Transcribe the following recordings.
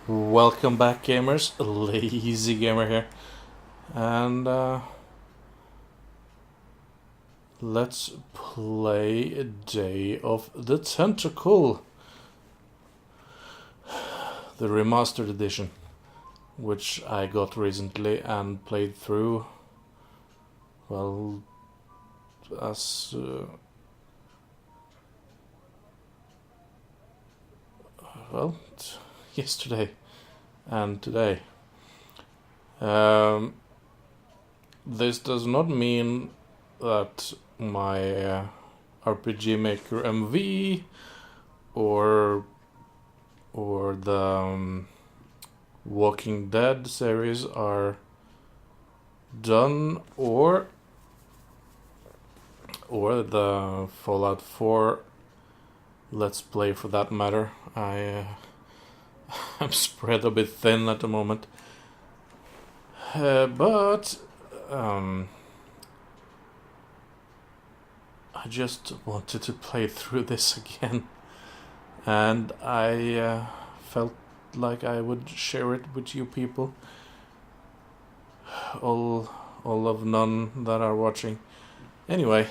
Welcome back, gamers. Lazy Gamer here, and let's play Day of the Tentacle, the remastered edition, which I got recently and played through. Well, as yesterday and today. This does not mean that my RPG Maker MV or the Walking Dead series are done, or the Fallout 4 Let's Play for that matter. I'm spread a bit thin at the moment, but I just wanted to play through this again, and I felt like I would share it with you people, all of none that are watching. Anyway,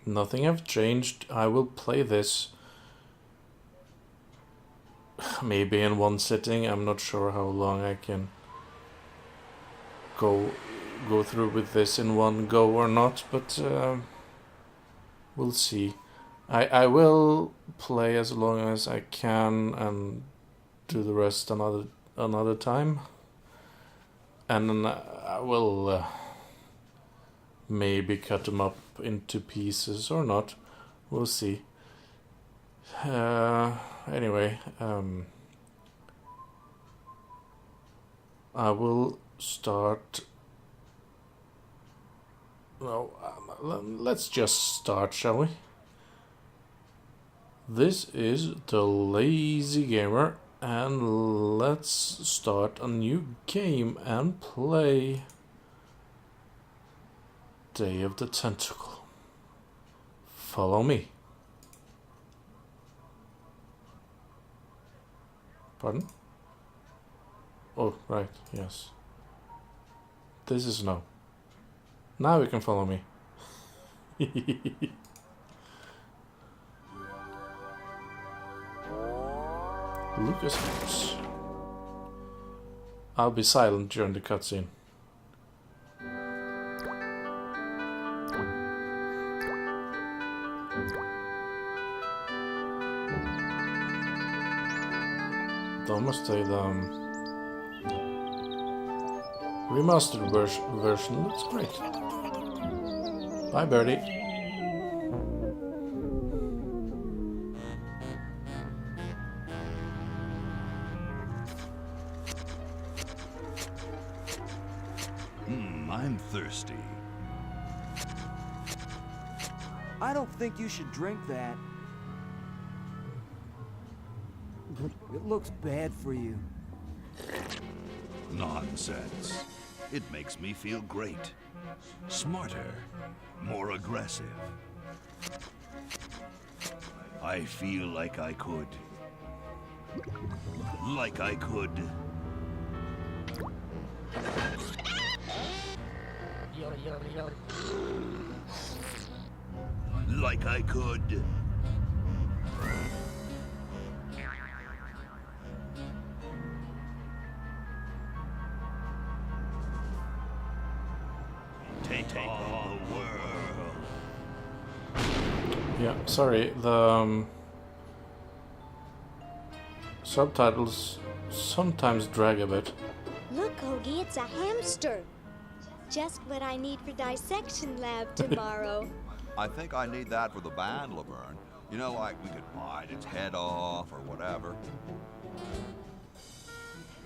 nothing have changed. I will play this maybe in one sitting. I'm not sure how long I can go through with this in one go or not, but we'll see. I will play as long as I can and do the rest another time, and then I will maybe cut them up into pieces or not. We'll see. Anyway, I will start. No, let's just start, shall we? This is the Lazy Gamer, and let's start a new game and play Day of the Tentacle. Follow me. Pardon? Oh, right, yes. This is no. Now you can follow me. Lucas House. I'll be silent during the cutscene. Då måste I remastered version looks great. Bye, Birdie. I'm thirsty. I don't think you should drink that. It looks bad for you. Nonsense. It makes me feel great. Smarter. More aggressive. I feel like I could. Like I could. Like I could. Take all the world. Yeah, sorry, the subtitles sometimes drag a bit. Look, Hoagie, it's a hamster. Just what I need for dissection lab tomorrow. I think I need that for the band, Lavern. You know, like we could bite its head off or whatever.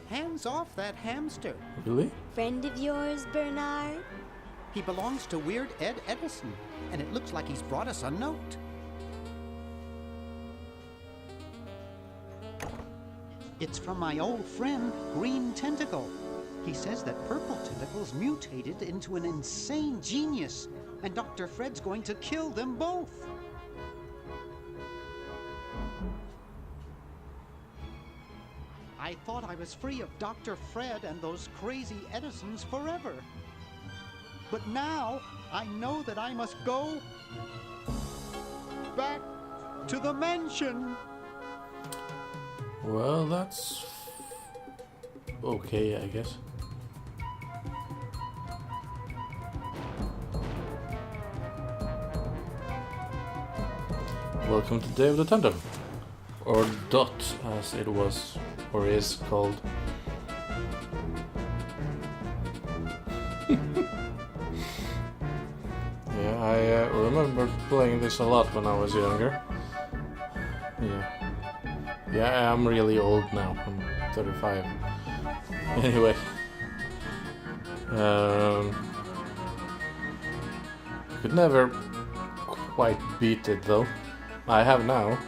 Hands off that hamster. Really? Friend of yours, Bernard? He belongs to Weird Ed Edison, and it looks like he's brought us a note. It's from my old friend, Green Tentacle. He says that purple tentacles mutated into an insane genius and Dr. Fred's going to kill them both. I thought I was free of Dr. Fred and those crazy Edisons forever. But now I know that I must go back to the mansion. Well, that's okay, I guess. Welcome to Day of the Tentacle, or Dot as it was, or is called. Yeah, I remember playing this a lot when I was younger. Yeah, I'm really old now. I'm 35. Anyway. Could never quite beat it though. I have now.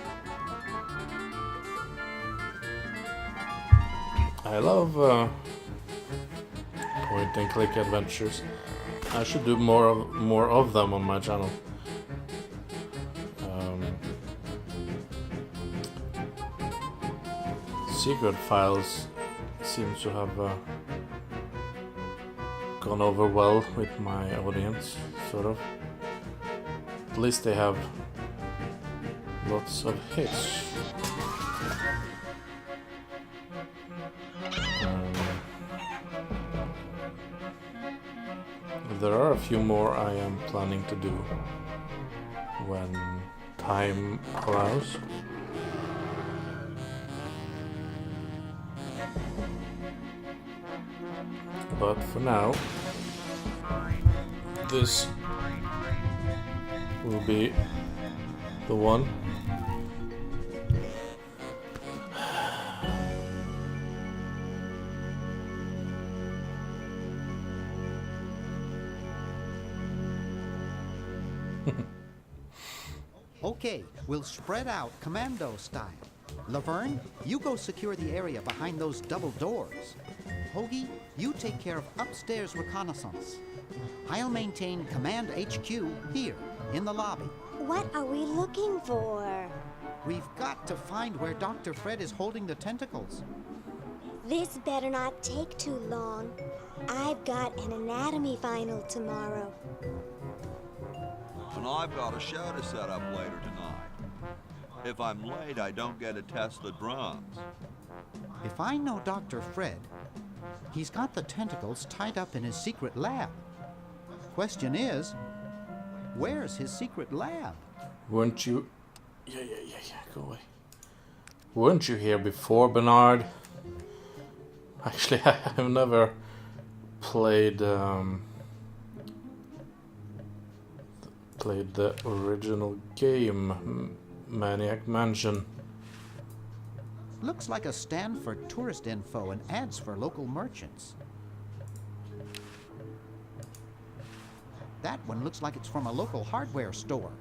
I love point and click adventures. I should do more of them on my channel. Secret Files seems to have gone over well with my audience, sort of. At least they have lots of hits. There are a few more I am planning to do when time allows. But for now, this will be the one. Okay, we'll spread out commando style. Lavern, you go secure the area behind those double doors. Hoagie, you take care of upstairs reconnaissance. I'll maintain Command HQ here, in the lobby. What are we looking for? We've got to find where Dr. Fred is holding the tentacles. This better not take too long. I've got an anatomy final tomorrow. And I've got a show to set up later tonight. If I'm late, I don't get to test the drums. If I know Dr. Fred, he's got the tentacles tied up in his secret lab. Question is, where's his secret lab? Weren't you... Yeah, go away. Weren't you here before, Bernard? Actually, I have never played the original game, Maniac Mansion. Looks like a stand for tourist info and ads for local merchants. That one looks like it's from a local hardware store.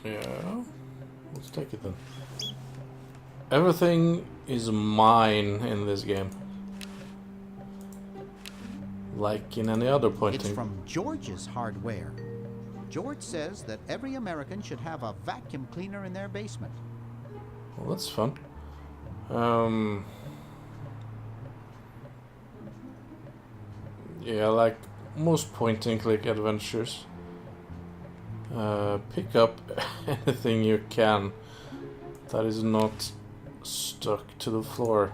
Yeah, let's take it then. Everything is mine in this game. Like in any other pointing. It's from George's hardware. George says that every American should have a vacuum cleaner in their basement. Well, that's fun. Yeah, like most point-and-click adventures, pick up anything you can that is not stuck to the floor.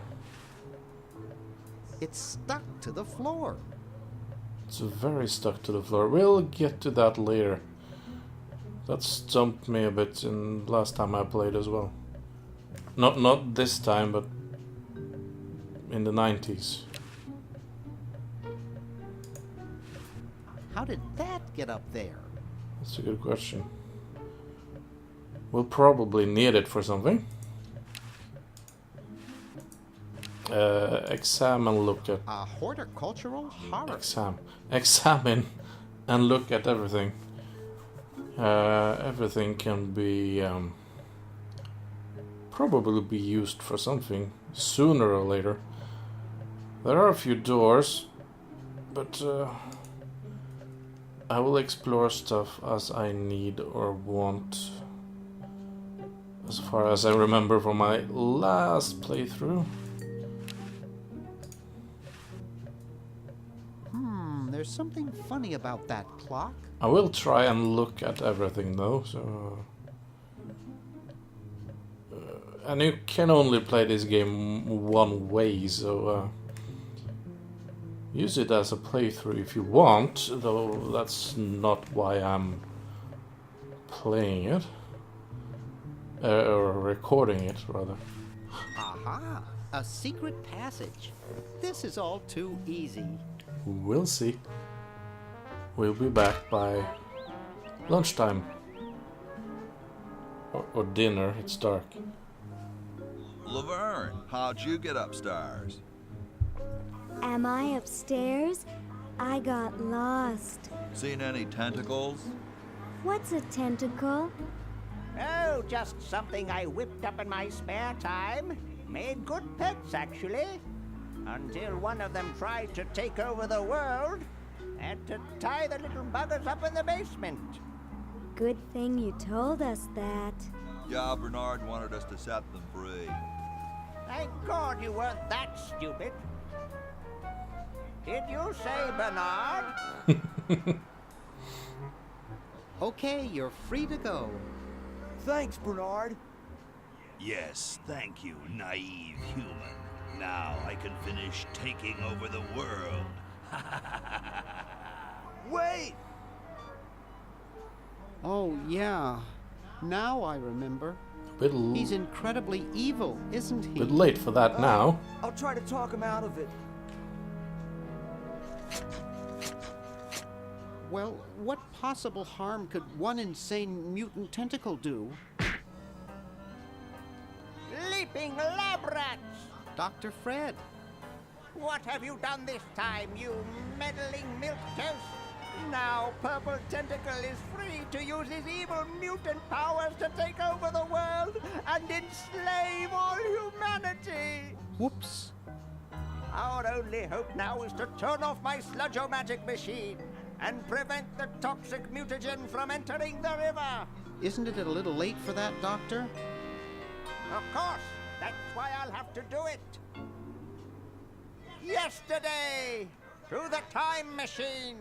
It's stuck to the floor. It's very stuck to the floor. We'll get to that later. That stumped me a bit in last time I played as well. Not this time, but in the 90s. How did that get up there? That's a good question. We'll probably need it for something. Examine and look at... A horticultural horror. Examine and look at everything. Everything can be... probably be used for something sooner or later. There are a few doors, but I will explore stuff as I need or want. As far as I remember from my last playthrough. There's something funny about that clock. I will try and look at everything though, so... and you can only play this game one way, so... use it as a playthrough if you want, though that's not why I'm playing it. Or recording it, rather. Aha! A secret passage. This is all too easy. We'll see. We'll be back by lunchtime. Or dinner, it's dark. Lavern, how'd you get upstairs? Am I upstairs? I got lost. Seen any tentacles? What's a tentacle? Oh, just something I whipped up in my spare time. Made good pets, actually. Until one of them tried to take over the world. Had to tie the little buggers up in the basement. Good thing you told us that. Yeah, Bernard wanted us to set them free. Thank God you weren't that stupid. Did you say Bernard? Okay, you're free to go. Thanks, Bernard. Yes, thank you, naive human. Now I can finish taking over the world. Wait! Oh, yeah. Now I remember. He's incredibly evil, isn't he? Bit late for that now. I'll try to talk him out of it. Well, what possible harm could one insane mutant tentacle do? Leaping lab rats! Dr. Fred. What have you done this time, you meddling milquetoast? Now Purple Tentacle is free to use his evil mutant powers to take over the world and enslave all humanity! Whoops. Our only hope now is to turn off my sludge-o-magic machine and prevent the toxic mutagen from entering the river. Isn't it a little late for that, Doctor? Of course, that's why I'll have to do it. Yesterday, through the time machine.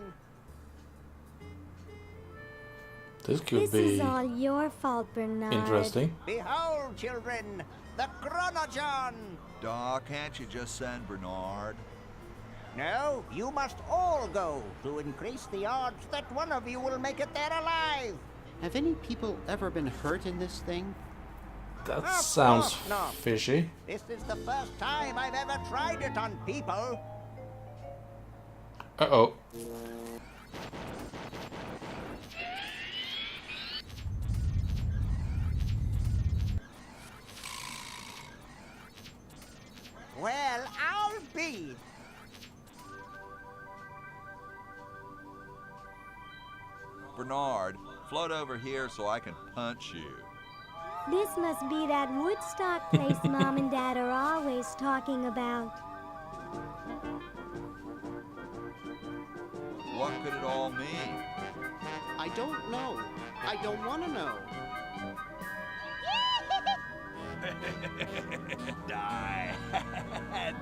This could This be is all your fault, Bernard. interesting. Behold, children, the Chronogon. Doc, can't you just send Bernard? No, you must all go to increase the odds that one of you will make it there alive. Have any people ever been hurt in this thing? That Of sounds course not. fishy. This is the first time I've ever tried it on people. Uh-oh. Well, I'll be. Bernard, float over here so I can punch you. This must be that Woodstock place Mom and Dad are always talking about. What could it all mean? I don't know. I don't want to know. Die.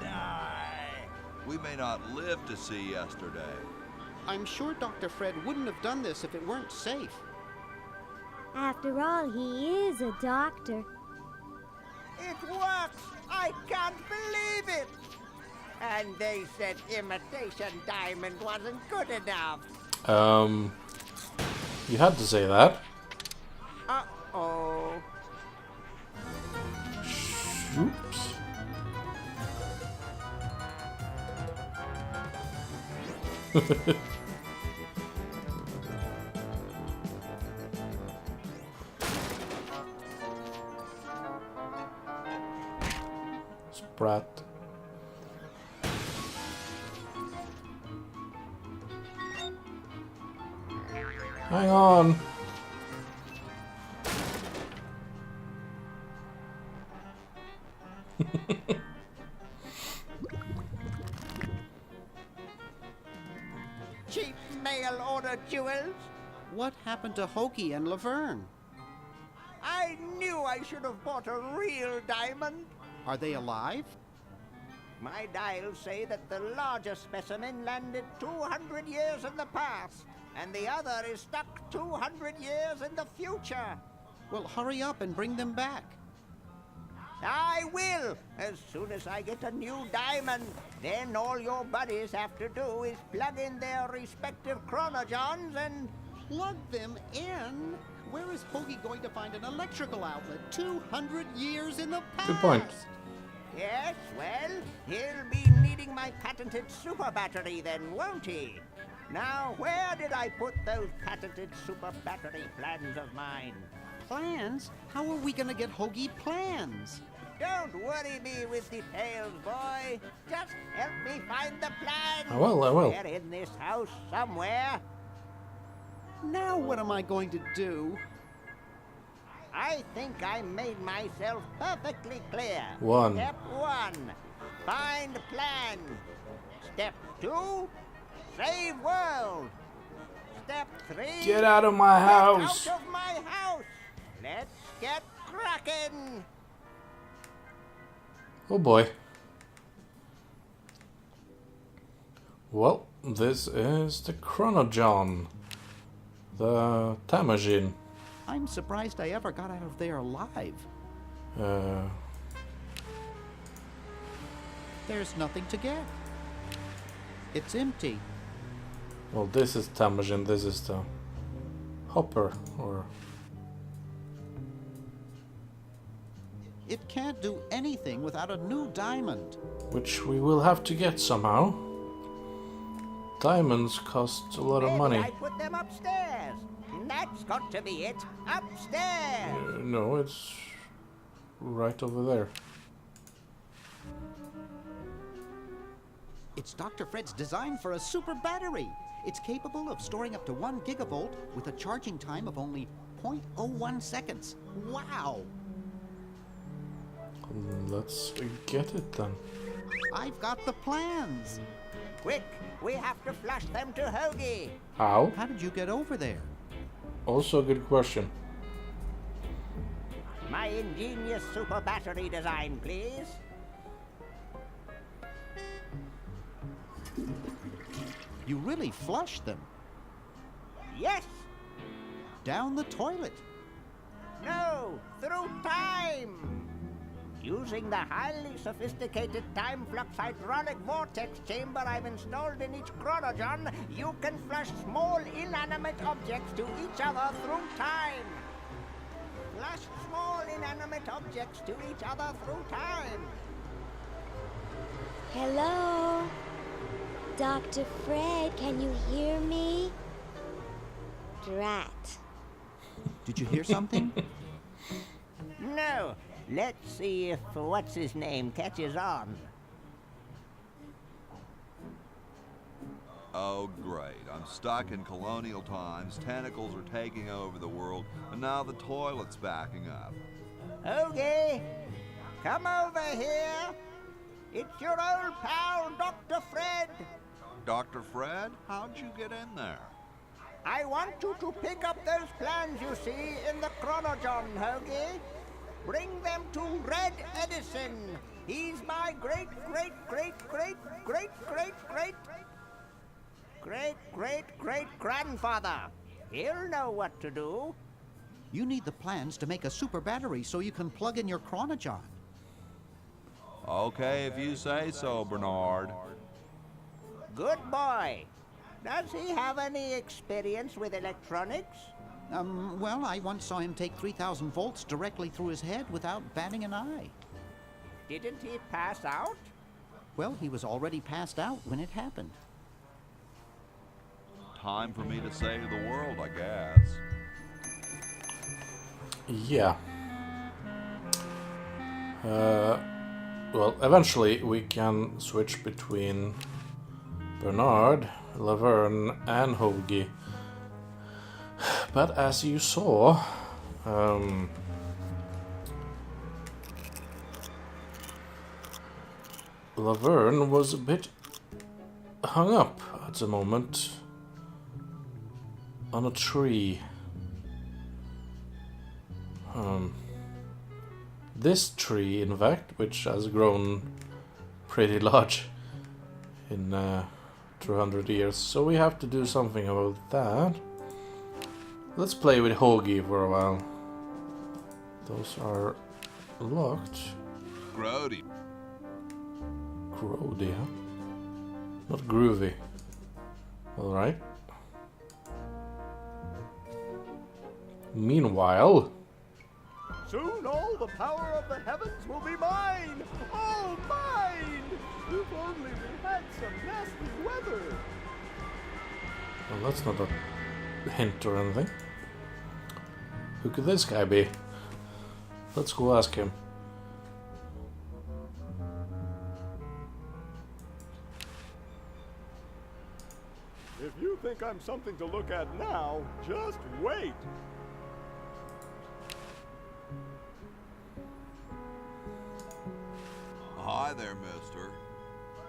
Die. We may not live to see yesterday. I'm sure Dr. Fred wouldn't have done this if it weren't safe. After all, he is a doctor. It works! I can't believe it! And they said imitation diamond wasn't good enough. You had to say that. Uh-oh. Oops. Sprat. Hang on. Cheap mail order jewels. What happened to Hoagie and Lavern? I knew I should have bought a real diamond. Are they alive? My dials say that the larger specimen landed 200 years in the past, and the other is stuck 200 years in the future. Well, hurry up and bring them back. I will, as soon as I get a new diamond. Then all your buddies have to do is plug in their respective chronojons and... Plug them in? Where is Hoagie going to find an electrical outlet 200 years in the past? Good point. Yes, well, he'll be needing my patented super battery then, won't he? Now, where did I put those patented super battery plans of mine? Plans? How are we going to get Hoagie plans? Don't worry me with details, boy. Just help me find the plans. I will. They're in this house somewhere. Now what am I going to do? I think I made myself perfectly clear. 1. Step 1, find plan. Step 2, save world. Step 3, Get out of my house! Get out of my house. Let's get cracking. Oh boy. Well, this is the Chronojon. The time machine. I'm surprised I ever got out of there alive. There's nothing to get. It's empty. Well, this is time machine, this is the hopper, or... It can't do anything without a new diamond. which we will have to get somehow. Diamonds cost a lot of money. Maybe I put them upstairs. That's got to be it. Upstairs. No, it's right over there. It's Dr. Fred's design for a super battery. It's capable of storing up to 1 gigavolt with a charging time of only 0.01 seconds. Wow! Let's get it then. I've got the plans. Quick, we have to flush them to Hoagie. How? How did you get over there? Also a good question. My ingenious super battery design, please. You really flushed them. Yes. Down the toilet. No, through time. Using the highly sophisticated time flux hydraulic vortex chamber I've installed in each chronojon, you can flush small inanimate objects to each other through time. Flush small inanimate objects to each other through time. Hello? Dr. Fred, can you hear me? Drat. Did you hear something? No. Let's see if what's-his-name catches on. Oh, great. I'm stuck in colonial times, tentacles are taking over the world, and now the toilet's backing up. Hoagie, come over here. It's your old pal, Dr. Fred. Dr. Fred, how'd you get in there? I want you to pick up those plans you see in the chronojon, Hoagie. Bring them to Red Edison. He's my great-great-great-great-great-great-great-great-grandfather. He'll know what to do. You need the plans to make a super battery so you can plug in your chronojon. Okay, if you say so, Bernard. Good boy. Does he have any experience with electronics? Well, I once saw him take 3,000 volts directly through his head without batting an eye. Didn't he pass out? Well, he was already passed out when it happened. Time for me to save the world, I guess. Yeah. Well, eventually we can switch between Bernard, Lavern, and Hoagie. But as you saw, Lavern was a bit hung up at the moment. on a tree. This tree, in fact, which has grown pretty large in 200 years, so we have to do something about that. Let's play with Hoagie for a while. Those are locked. Grody. Grody, huh? Not groovy. Alright. Meanwhile... Soon all the power of the heavens will be mine! All mine! If only we had some nasty weather! Well, that's not a hint or anything. Who could this guy be? Let's go ask him. If you think I'm something to look at now, just wait! Hi there, mister.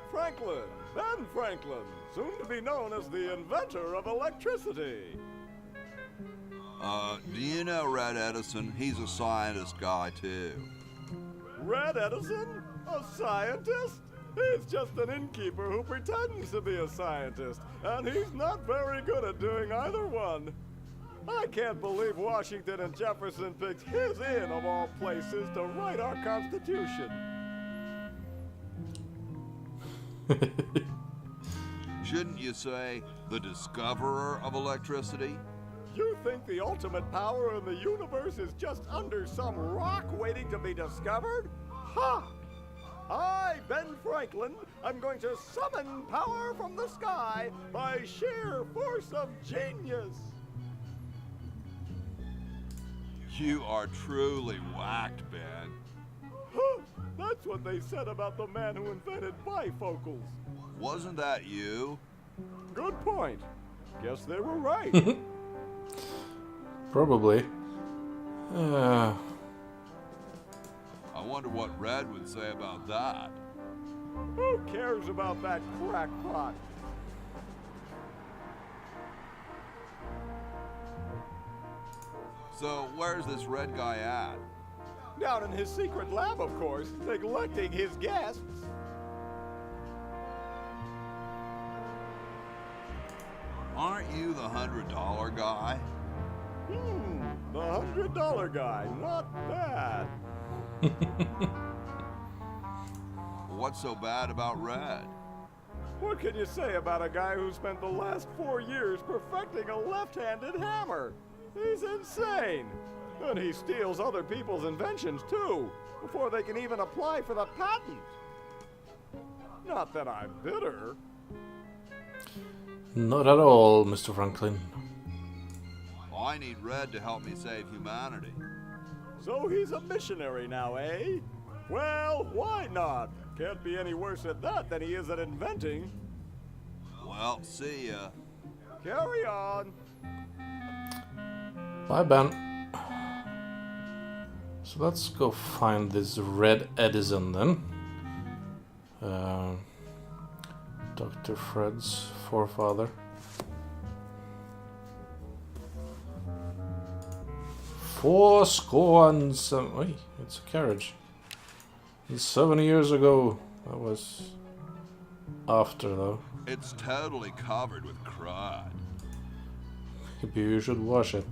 Franklin, Ben Franklin, soon to be known as the inventor of electricity. Do you know Red Edison? He's a scientist guy, too. Red Edison? A scientist? He's just an innkeeper who pretends to be a scientist, and he's not very good at doing either one. I can't believe Washington and Jefferson picked his inn, of all places, to write our Constitution. Shouldn't you say the discoverer of electricity? You think the ultimate power in the universe is just under some rock waiting to be discovered? Ha! I, Ben Franklin, am going to summon power from the sky by sheer force of genius. You are truly whacked, Ben. Huh, that's what they said about the man who invented bifocals. Wasn't that you? Good point. Guess they were right. Probably. I wonder what Red would say about that. Who cares about that crackpot? So, where's this Red guy at? Down in his secret lab, of course, neglecting his guests. Aren't you the $100 guy? The $100 guy, not bad. What's so bad about Red? What can you say about a guy who spent the last 4 years perfecting a left-handed hammer? He's insane. And he steals other people's inventions, too, before they can even apply for the patent. Not that I'm bitter. Not at all, Mr. Franklin. I need Red to help me save humanity. So he's a missionary now, eh? Well, why not? Can't be any worse at that than he is at inventing. Well, see ya. Carry on. Bye, Ben. So let's go find this Red Edison then. Dr. Fred's forefather. Fourscore and some... Wait, it's a carriage. And 7 years ago. That was after, though. It's totally covered with crud. Maybe you should wash it.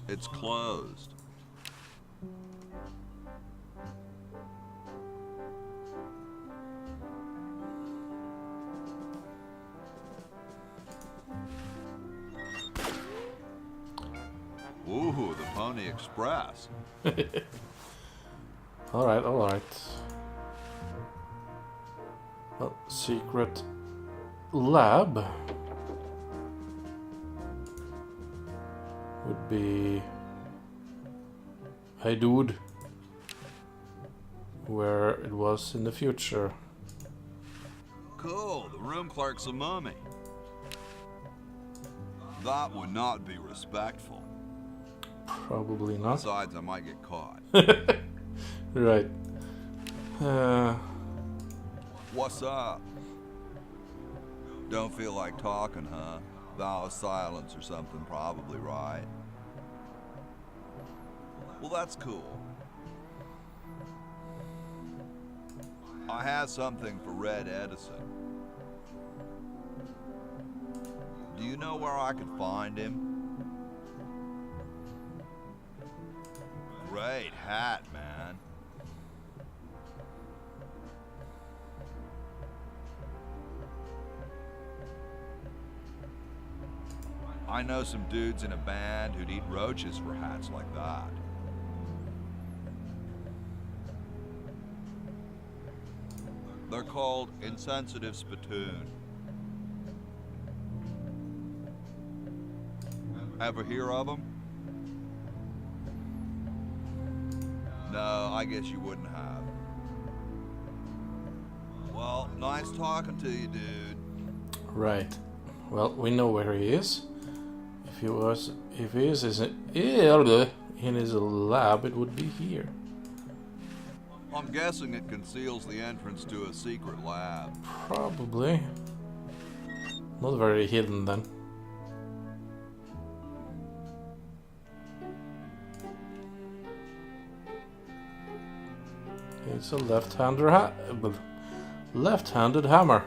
It's closed. Ooh, the Pony Express. Alright, alright. Well, secret lab would be... Hey dude. Where it was in the future. Cool, the room clerk's a mummy. That would not be respectful. Probably not. Besides, I might get caught. Right. What's up? Don't feel like talking, huh? Vow of silence or something, probably, right? Well, that's cool. I have something for Red Edison. Do you know where I could find him? Great hat, man. I know some dudes in a band who'd eat roaches for hats like that. They're called insensitive spittoon. Ever hear of them? No, I guess you wouldn't have. Well, nice talking to you, dude. Right. Well, we know where he is. If he is in his lab, it would be here. I'm guessing it conceals the entrance to a secret lab. Probably. Not very hidden then. It's a left-handed hammer.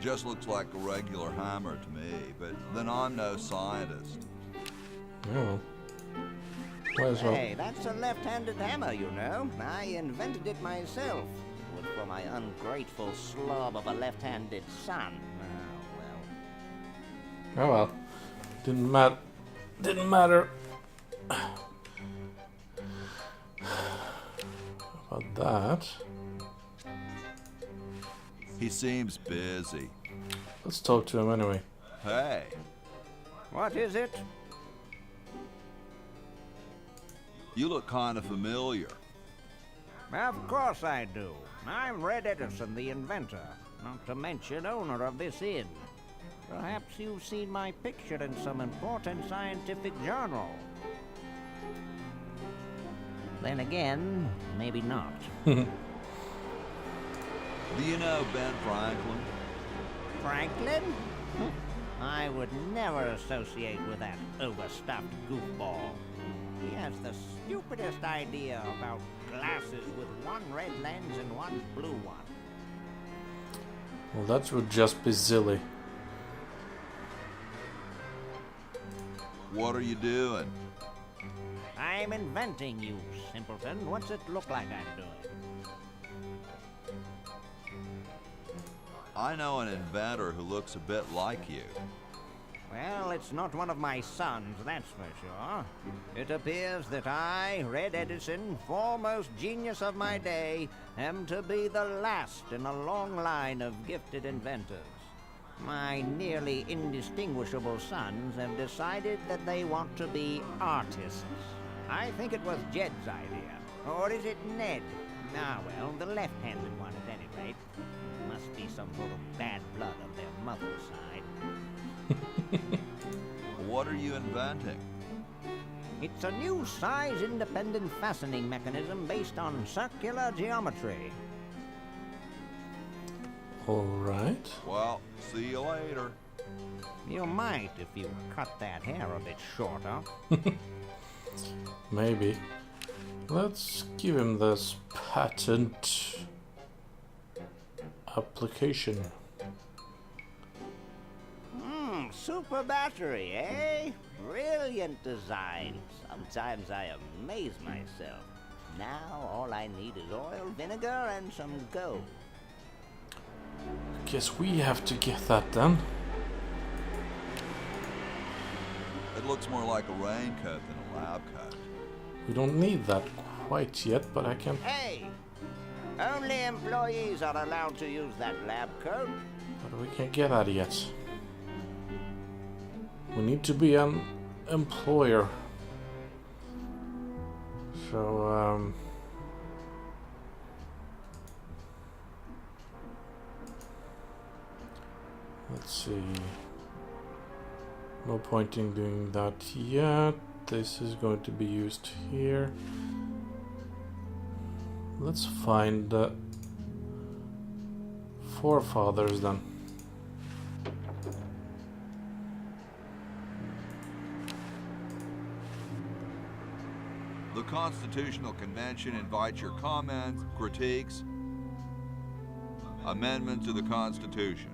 Just looks like a regular hammer to me, but then I'm no scientist. Oh. Might as well. Hey, that's a left-handed hammer, you know. I invented it myself. It was for my ungrateful slob of a left-handed son. Oh, Oh well. Didn't matter. About that. He seems busy. Let's talk to him anyway. Hey, what is it? you look kind of familiar. Of course I do. I'm Red Edison, the inventor, not to mention owner of this inn. Perhaps you've seen my picture in some important scientific journal. Then again, maybe not. Do you know Ben Franklin? Franklin? I would never associate with that overstuffed goofball. He has the stupidest idea about glasses with one red lens and one blue one. Well, that would just be silly. What are you doing? I'm inventing, you simpleton. What's it look like I'm doing? I know an inventor who looks a bit like you. Well, it's not one of my sons, that's for sure. It appears that I, Red Edison, foremost genius of my day, am to be the last in a long line of gifted inventors. My nearly indistinguishable sons have decided that they want to be artists. I think it was Jed's idea. Or is it Ned? Ah, well, the left-handed one at any rate. Must be some sort of bad blood of their mother's side. What are you inventing? It's a new size-independent fastening mechanism based on circular geometry. Alright. Well, see you later. You might if you cut that hair a bit shorter. Maybe. Let's give him this patent application. Super battery, eh? Brilliant design. Sometimes I amaze myself. Now all I need is oil, vinegar, and some gold. Guess we have to get that then. It looks more like a raincoat than a lab coat. We don't need that quite yet, but I can. Hey! Only employees are allowed to use that lab coat. But we can't get that yet. We need to be an employer. So, let's see. No point in doing that yet. This is going to be used here. Let's find the forefathers then. The Constitutional Convention invites your comments, critiques, amendment to the Constitution.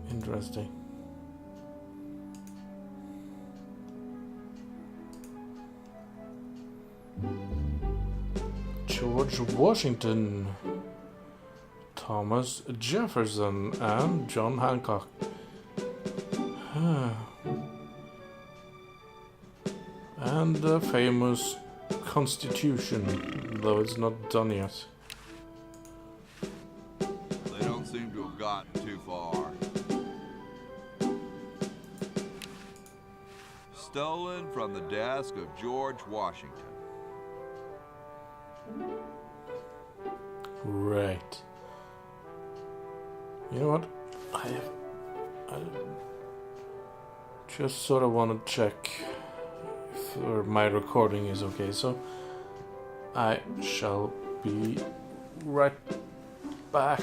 Interesting. George Washington, Thomas Jefferson, and John Hancock. And the famous Constitution, though it's not done yet. They don't seem to have gotten too far. Stolen from the desk of George Washington. Right. You know what? I just sort of want to check if my recording is okay, so I shall be right back.